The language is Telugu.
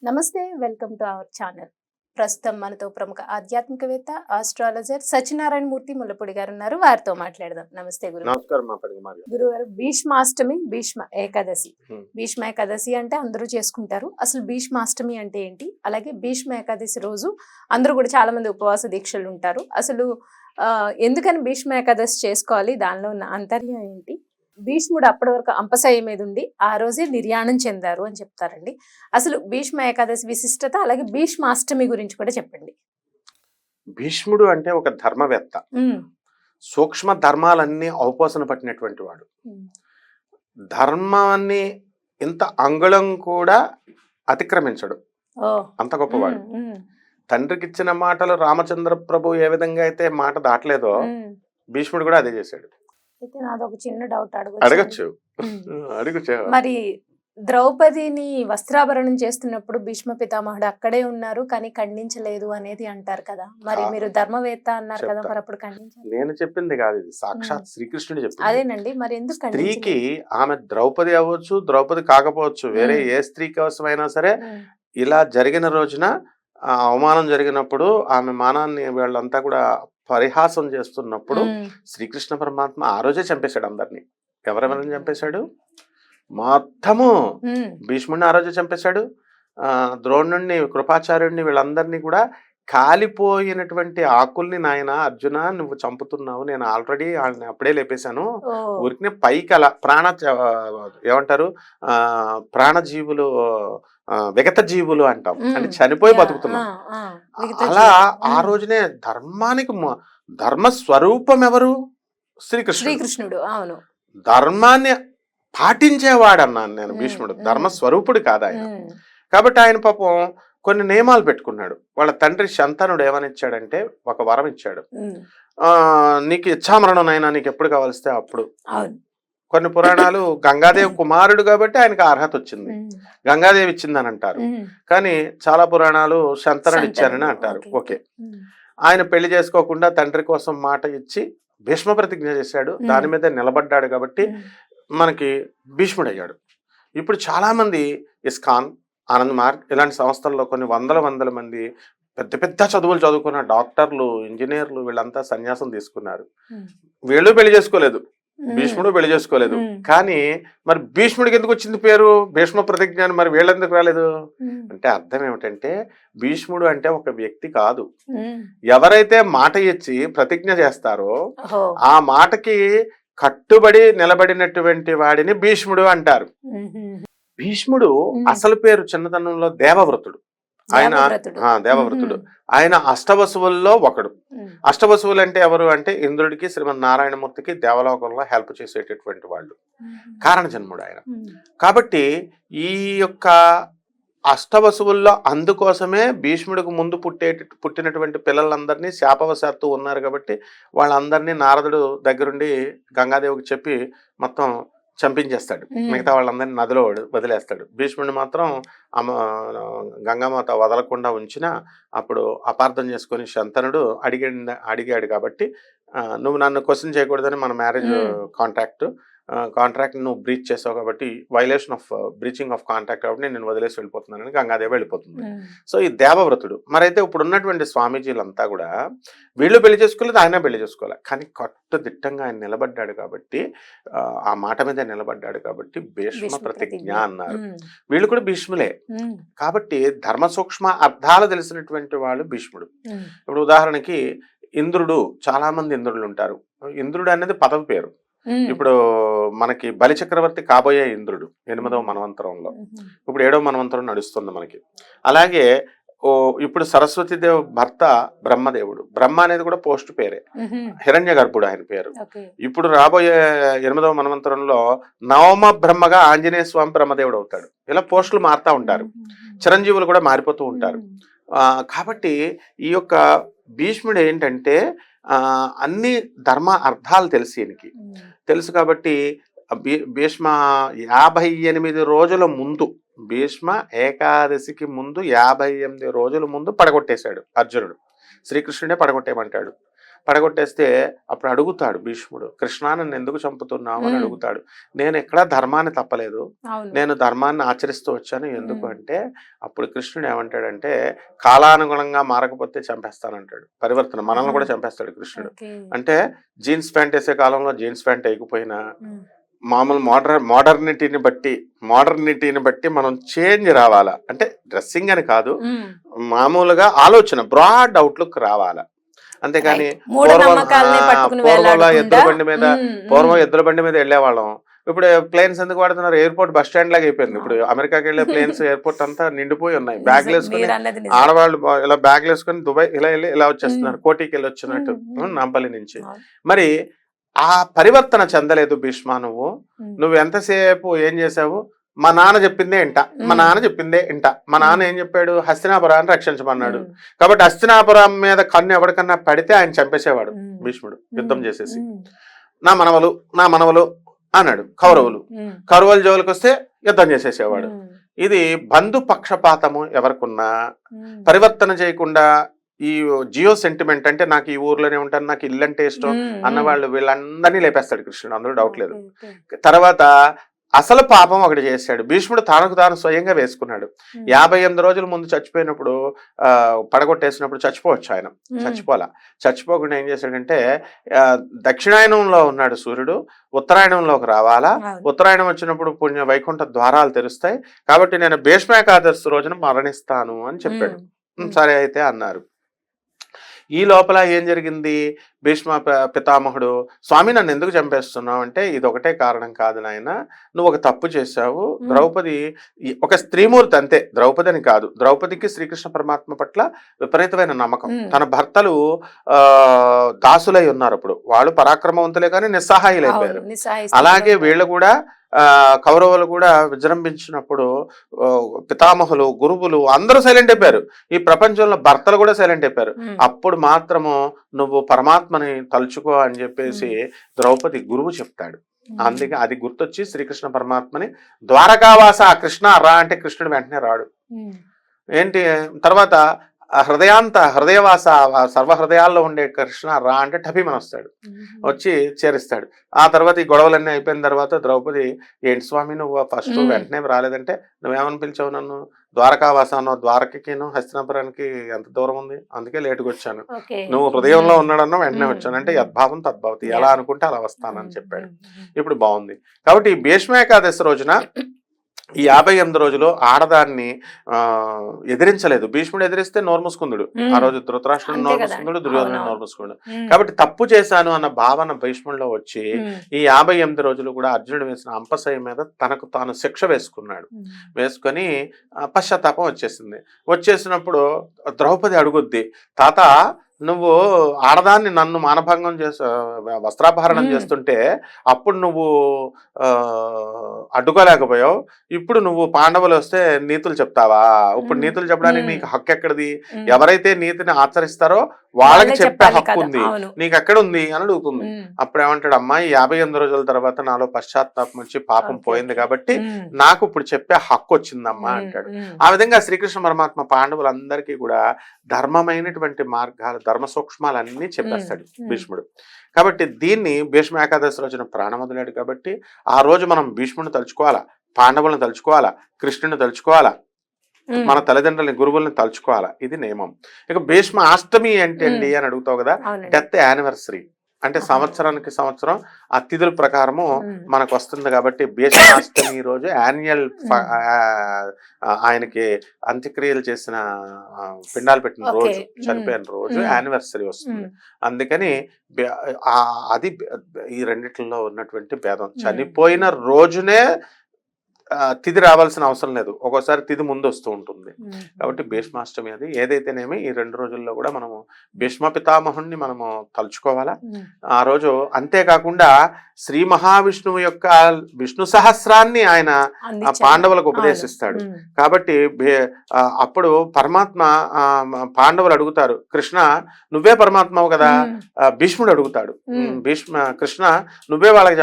నమస్తే, వెల్కమ్ టు అవర్ ఛానల్. ప్రస్తుతం మనతో ప్రముఖ ఆధ్యాత్మికవేత్త, ఆస్ట్రాలజర్ సత్యనారాయణ మూర్తి ముల్లపూడి గారు ఉన్నారు. వారితో మాట్లాడదాం. నమస్తే గురుగారు. నమస్కారం మా పడిగమారి. గురుగారు, భీష్మాష్టమి, భీష్మ ఏకాదశి. హ్మ్. భీష్మ ఏకాదశి అంటే అందరూ చేసుకుంటారు. అసలు భీష్మాష్టమి అంటే ఏంటి? అలాగే భీష్మ ఏకాదశి రోజు అందరూ కూడా చాలా మంది ఉపవాస దీక్షలు ఉంటారు. అసలు ఎందుకని భీష్మ ఏకాదశి చేసుకోవాలి? దానిలో ఉన్న అంతర్యం ఏంటి? భీష్ముడు అప్పటి వరకు అంపశయ్య మీద ఉండి ఆ రోజే నిర్యాణం చెందారు అని చెప్తారండి. అసలు భీష్మ ఏకాదశి విశిష్టత, అలాగే భీష్మాష్టమి గురించి కూడా చెప్పండి. భీష్ముడు అంటే ఒక ధర్మవేత్త, సూక్ష్మ ధర్మాలన్నీ అవపోసన పట్టినటువంటి వాడు. ధర్మాన్ని ఇంత అంగుళం కూడా అతిక్రమించడు, అంత గొప్పవాడు. తండ్రికి ఇచ్చిన మాటలు రామచంద్ర ప్రభు ఏ విధంగా అయితే మాట దాటలేదో భీష్ముడు కూడా అదే చేశాడు. అయితే నాదొక చిన్న డౌట్ అడగచ్చు. మరి ద్రౌపదిని వస్త్రాభరణం చేస్తున్నప్పుడు భీష్మ పితామహుడు అక్కడే ఉన్నారు కానీ ఖండించలేదు అనేది అంటారు కదా. మరి మీరు ధర్మవేత్త అన్నారు కదా, మరి అప్పుడు ఖండించారు? నేను చెప్పింది కాదు, ఇది సాక్షాత్ శ్రీకృష్ణుడు చెప్పింది. అదేనండి, మరి ఎందుకు స్త్రీకి ఆమె ద్రౌపది అవ్వచ్చు, ద్రౌపది కాకపోవచ్చు, వేరే ఏ స్త్రీ కోసమైనా సరే ఇలా జరిగిన రోజున అవమానం జరిగినప్పుడు ఆమె మానాన్ని వీళ్ళంతా కూడా పరిహాసం చేస్తున్నప్పుడు శ్రీకృష్ణ పరమాత్మ ఆ రోజే చంపేశాడు అందరినీ. ఎవరెవరిని చంపేశాడు? మొత్తము భీష్ముడిని ఆ రోజే చంపేశాడు. ద్రోణుడిని, కృపాచార్యుడిని, వీళ్ళందరినీ కూడా కాలిపోయినటువంటి ఆకుల్ని, నాయన అర్జున నువ్వు చంపుతున్నావు, నేను ఆల్రెడీ వాళ్ళని అప్పుడే లేపేశాను, ఊరికి పైకి అలా ఏమంటారు ప్రాణజీవులు, విగత జీవులు అంటాం, అంటే చనిపోయి బతుకుతున్నాం. అలా ఆ రోజునే ధర్మానికి ధర్మస్వరూపం ఎవరు? శ్రీకృష్ణుడు. అవును, ధర్మాన్ని పాటించేవాడు అన్నాను నేను. భీష్ముడు ధర్మస్వరూపుడు కాదు ఆయన. కాబట్టి ఆయన పాపం కొన్ని నియమాలు పెట్టుకున్నాడు. వాళ్ళ తండ్రి శంతనుడు ఏమనిచ్చాడంటే ఒక వరం ఇచ్చాడు, నీకు ఇచ్చామరణం అయినా నీకు ఎప్పుడు కావలిస్తే అప్పుడు. కొన్ని పురాణాలు గంగాదేవి కుమారుడు కాబట్టి ఆయనకు అర్హత వచ్చింది, గంగాదేవి ఇచ్చిందని అంటారు. కానీ చాలా పురాణాలు శంతనుడు ఇచ్చారని అంటారు. ఓకే, ఆయన పెళ్లి చేసుకోకుండా తండ్రి కోసం మాట ఇచ్చి భీష్మ ప్రతిజ్ఞ చేశాడు, దాని మీద నిలబడ్డాడు కాబట్టి మనకి భీష్ముడు అయ్యాడు. ఇప్పుడు చాలా మంది ఇస్కాన్, ఆనంద్ మార్గ్ ఇలాంటి సంస్థల్లో కొన్ని వందల మంది పెద్ద పెద్ద చదువులు చదువుకున్న డాక్టర్లు, ఇంజనీర్లు వీళ్ళంతా సన్యాసం తీసుకున్నారు. వీళ్ళు పెళ్లి చేసుకోలేదు, భీష్ముడు పెళ్లి చేసుకోలేదు. కానీ మరి భీష్ముడికి ఎందుకు వచ్చింది పేరు భీష్మ ప్రతిజ్ఞ? మరి వీళ్ళెందుకు రాలేదు అంటే అర్థం ఏమిటంటే, భీష్ముడు అంటే ఒక వ్యక్తి కాదు. ఎవరైతే మాట ఇచ్చి ప్రతిజ్ఞ చేస్తారో ఆ మాటకి కట్టుబడి నిలబడినటువంటి వాడిని భీష్ముడు అంటారు. భీష్ముడు అసలు పేరు చిన్నతనంలో దేవవ్రతుడు. ఆయన దేవవ్రతుడు. ఆయన అష్టవసువుల్లో ఒకడు. అష్టవసువులు అంటే ఎవరు అంటే ఇంద్రుడికి, శ్రీమద్ నారాయణమూర్తికి దేవలోకంలో హెల్ప్ చేసేటటువంటి వాళ్ళు. కారణ జన్ముడు ఆయన. కాబట్టి ఈ యొక్క అష్టవసువుల్లో అందుకోసమే భీష్ముడికి ముందు పుట్టినటువంటి పిల్లలందరినీ శాపవశాత్తు ఉన్నారు కాబట్టి వాళ్ళందరినీ నారదుడు దగ్గరుండి గంగాదేవికి చెప్పి మొత్తం చంపించేస్తాడు. మిగతా వాళ్ళందరినీ నదిలో వదిలేస్తాడు. భీష్ముడిని మాత్రం గంగామాత వదలకుండా ఉంచిన అప్పుడు అపార్థం చేసుకుని శంతనుడు అడిగాడు కాబట్టి, నువ్వు నన్ను క్వశ్చన్ చేయకూడదని మన మ్యారేజ్ కాంట్రాక్ట్ నువ్వు బ్రీచ్ చేసావు కాబట్టి, violation of breaching of contract కాబట్టి నేను వదిలేసి వెళ్ళిపోతున్నానని గంగాదేవి వెళ్ళిపోతుంది. సో ఈ దేవవ్రతుడు. మరైతే ఇప్పుడు ఉన్నటువంటి స్వామీజీలంతా కూడా వీళ్ళు పెళ్లి చేసుకోలేదు, ఆయన పెళ్లి చేసుకోవాలి, కానీ కట్టుదిట్టంగా ఆయన నిలబడ్డాడు కాబట్టి, ఆ మాట మీద నిలబడ్డాడు కాబట్టి భీష్మ ప్రతిజ్ఞ అన్నారు. వీళ్ళు కూడా భీష్ములే కాబట్టి ధర్మ సూక్ష్మ అర్థాలు తెలిసినటువంటి వాళ్ళు భీష్ముడు. ఇప్పుడు ఉదాహరణకి ఇంద్రుడు, చాలా మంది ఇంద్రులు ఉంటారు. ఇంద్రుడు అనేది పదవి పేరు. ఇప్పుడు మనకి బలిచక్రవర్తి కాబోయే ఇంద్రుడు 8వ మన్వంతరంలో, ఇప్పుడు 7వ మన్వంతరం నడుస్తుంది మనకి. అలాగే ఇప్పుడు సరస్వతీదేవి భర్త బ్రహ్మదేవుడు. బ్రహ్మ అనేది కూడా పోస్ట్ పేరే, హిరణ్య గర్భుడు ఆయన పేరు. ఇప్పుడు రాబోయే 8వ మన్వంతరంలో నవమ బ్రహ్మగా ఆంజనేయ స్వామి బ్రహ్మదేవుడు అవుతాడు. ఇలా పోస్టులు మారుతూ ఉంటారు, చిరంజీవులు కూడా మారిపోతూ ఉంటారు. కాబట్టి ఈ యొక్క భీష్ముడు ఏంటంటే అన్ని ధర్మ అర్థాలు తెలుసు కాబట్టి భీష్మ 58 రోజుల ముందు, భీష్మ ఏకాదశికి ముందు 58 రోజుల ముందు పడగొట్టేశాడు అర్జునుడు. శ్రీకృష్ణుడే పడగొట్టేయమంటాడు. పడగొట్టేస్తే అప్పుడు అడుగుతాడు భీష్ముడు, కృష్ణ నన్ను ఎందుకు చంపుతున్నావు అని అడుగుతాడు. నేను ఎక్కడా ధర్మాన్ని తప్పలేదు, నేను ధర్మాన్ని ఆచరిస్తూ వచ్చాను, ఎందుకు అంటే అప్పుడు కృష్ణుడు ఏమంటాడంటే కాలానుగుణంగా మారకపోతే చంపేస్తానంటాడు. పరివర్తన మనల్ని కూడా చంపేస్తాడు కృష్ణుడు. అంటే జీన్స్ ప్యాంట్ వేసే కాలంలో జీన్స్ ప్యాంట్ వేయకపోయినా మామూలు మోడర్నిటీని బట్టి మనం చేంజ్ రావాలా. అంటే డ్రెస్సింగ్ అని కాదు, మామూలుగా ఆలోచన బ్రాడ్ అవుట్లుక్ రావాలా. అంతేకాని పూర్వంలో ఎద్దుల బండి మీద వెళ్ళేవాళ్ళం, ఇప్పుడు ప్లేన్స్ ఎందుకు వాడుతున్నారు? ఎయిర్పోర్ట్ బస్ స్టాండ్ లాగా అయిపోయింది. ఇప్పుడు అమెరికాకి వెళ్ళే ప్లేన్స్ ఎయిర్పోర్ట్ అంతా నిండిపోయి ఉన్నాయి. బ్యాగ్లు వేసుకుని ఆడవాళ్ళు ఇలా బ్యాగ్లు వేసుకుని దుబాయ్ ఇలా వచ్చేస్తున్నారు, కోటికి వెళ్ళి వచ్చినట్టు నాంపల్లి నుంచి. మరి ఆ పరివర్తన చెందలేదు భీష్మ. నువ్వు ఎంతసేపు ఏం చేసావు? మా నాన్న చెప్పిందే ఇంట, మా నాన్న ఏం చెప్పాడు? హస్తినాపురాన్ని రక్షించమన్నాడు. కాబట్టి హస్తినాపురం మీద కన్ను ఎవరికన్నా పడితే ఆయన చంపేసేవాడు భీష్ముడు, యుద్ధం చేసేసి. నా మనవలు అన్నాడు. కౌరవుల జోలికి వస్తే యుద్ధం చేసేసేవాడు. ఇది బంధు పక్షపాతము ఎవరికున్నా పరివర్తన చేయకుండా ఈ జియో సెంటిమెంట్, అంటే నాకు ఈ ఊర్లోనే ఉంటాను, నాకు ఇల్లు అంటే ఇష్టం అన్నవాళ్ళు వీళ్ళందరినీ లేపేస్తాడు కృష్ణుడు, అందులో డౌట్ లేదు. తర్వాత అసలు పాపం ఒకటి చేశాడు భీష్ముడు, తాను స్వయంగా వేసుకున్నాడు. 58 రోజుల ముందు చచ్చిపోయినప్పుడు పడగొట్టేసినప్పుడు చచ్చిపోవచ్చు ఆయన, చచ్చిపోకుండా ఏం చేశాడంటే దక్షిణాయనంలో ఉన్నాడు సూర్యుడు, ఉత్తరాయణంలోకి రావాలా, ఉత్తరాయణం వచ్చినప్పుడు వైకుంఠ ద్వారాలు తెరుస్తాయి, కాబట్టి నేను భీష్మేకాదశి రోజున మరణిస్తాను అని చెప్పాడు. సరే అయితే అన్నారు. ఈ లోపల ఏం జరిగింది? భీష్మ పితామహుడు, స్వామి నన్ను ఎందుకు చంపేస్తున్నావు అంటే ఇది ఒకటే కారణం కాదు నాయన, నువ్వు ఒక తప్పు చేశావు. ద్రౌపది ఒక స్త్రీమూర్తి అంతే, ద్రౌపది అని కాదు. ద్రౌపదికి శ్రీకృష్ణ పరమాత్మ పట్ల విపరీతమైన నమ్మకం. తన భర్తలు దాసులై ఉన్నారు, అప్పుడు వాళ్ళు పరాక్రమవంతులే కానీ నిస్సహాయులైపోయారు. అలాగే వీళ్ళు కూడా కౌరవులు కూడా విజృంభించినప్పుడు పితామహులు, గురువులు అందరూ సైలెంట్ అయిపోయారు. ఈ ప్రపంచంలో భర్తలు కూడా సైలెంట్ అయిపోయారు. అప్పుడు మాత్రము నువ్వు పరమాత్మని తలుచుకో అని చెప్పేసి ద్రౌపది గురువు చెప్తాడు. అందుకే అది గుర్తొచ్చి శ్రీకృష్ణ పరమాత్మని ద్వారకావాస కృష్ణ రా అంటే కృష్ణుడు వెంటనే రాడు. ఏంటి తర్వాత హృదయవాస సర్వహృదయాల్లో ఉండే కృష్ణ రా అంటే టపిమని వస్తాడు, వచ్చి చేరిస్తాడు. ఆ తర్వాత ఈ గొడవలన్నీ అయిపోయిన తర్వాత ద్రౌపది, ఏంటి స్వామి నువ్వు ఫస్ట్ వెంటనే రాలేదంటే, నువ్వేమని పిలిచావు నన్ను? ద్వారకావాసాను, ద్వారకకిను హస్తినాపురానికి ఎంత దూరం ఉంది, అందుకే లేటుగా వచ్చాను. నువ్వు హృదయంలో ఉన్నాడన్నా వెంటనే వచ్చాను అంటే యద్భావం తద్భవతి, ఎలా అనుకుంటే అలా వస్తానని చెప్పాడు. ఇప్పుడు బాగుంది. కాబట్టి భీష్మేకాదశి రోజున ఈ 58 రోజులు ఆడదాన్ని ఎదిరించలేదు. భీష్ముడు ఎదిరిస్తే నోర్ముసుకుందుడు, ఆ రోజు ధృతరాష్ట్రుడు నోర్ముసుకుందుడు, దుర్యోధనుడు నోర్ముసుకుందుడు. కాబట్టి తప్పు చేశాను అన్న భావన భీష్ముడిలో వచ్చి ఈ 58 రోజులు కూడా అర్జునుడు వేసిన అంపశయ మీద తనకు తాను శిక్ష వేసుకొని పశ్చాత్తాపం వచ్చేసినప్పుడు ద్రౌపది అడుగుద్ది, తాత నువ్వు ఆడదాన్ని నన్ను మానభంగం వస్త్రాపహరణం చేస్తుంటే అప్పుడు నువ్వు అడ్డుకోలేకపోయావు, ఇప్పుడు నువ్వు పాండవులు వస్తే నీతులు చెప్తావా? ఇప్పుడు నీతులు చెప్పడానికి నీకు హక్కు ఎక్కడిది? ఎవరైతే నీతిని ఆచరిస్తారో వాళ్ళకి చెప్పే హక్కు ఉంది, నీకు ఎక్కడ ఉంది అని అడుగుతుంది. అప్పుడు ఏమంటాడు, అమ్మాయి 58 రోజుల తర్వాత నాలో పశ్చాత్తాపం వచ్చి పాపం పోయింది కాబట్టి నాకు ఇప్పుడు చెప్పే హక్కు వచ్చిందమ్మా అంటాడు. ఆ విధంగా శ్రీకృష్ణ పరమాత్మ పాండవులందరికీ కూడా ధర్మమైనటువంటి మార్గాలు, ధర్మ సూక్ష్మాలన్నీ చెప్పేస్తాడు భీష్ముడు. కాబట్టి దీన్ని భీష్మ ఏకాదశి రోజున ప్రాణం వదిలాడు. కాబట్టి ఆ రోజు మనం భీష్ముడిని తలుచుకోవాలా, పాండవులను తలుచుకోవాలా, కృష్ణుని తలుచుకోవాలా, మన తల్లిదండ్రులని, గురువులను తలుచుకోవాలా. ఇది నియమం. ఇక భీష్మ అష్టమి ఏంటండి అని అడుగుతావు కదా. డెత్ యానివర్సరీ అంటే సంవత్సరానికి సంవత్సరం ఆ తిథుల ప్రకారము మనకు వస్తుంది. కాబట్టి భీష్మాష్టమి రోజు యాన్యువల్ ఆయనకి అంత్యక్రియలు చేసిన పిండాలు పెట్టిన రోజు, చనిపోయిన రోజు యానివర్సరీ వస్తుంది. అందుకని అది ఈ రెండిట్లో ఉన్నటువంటి భేదం. చనిపోయిన రోజునే తిథి రావాల్సిన అవసరం లేదు, ఒక్కోసారి తిథి ముందు వస్తూ ఉంటుంది. కాబట్టి భీష్మాష్టమి అది ఏదైతేనేమి ఈ 2 రోజుల్లో కూడా మనము భీష్మ పితామహుణ్ణి మనము తలుచుకోవాలా ఆ రోజు. అంతేకాకుండా శ్రీ మహావిష్ణువు యొక్క విష్ణు సహస్రాన్ని ఆయన పాండవులకు ఉపదేశిస్తాడు. కాబట్టి అప్పుడు పరమాత్మ పాండవులు అడుగుతారు, కృష్ణ నువ్వే పరమాత్మవు కదా. భీష్ముడు అడుగుతాడు, కృష్ణ నువ్వే వాళ్ళకి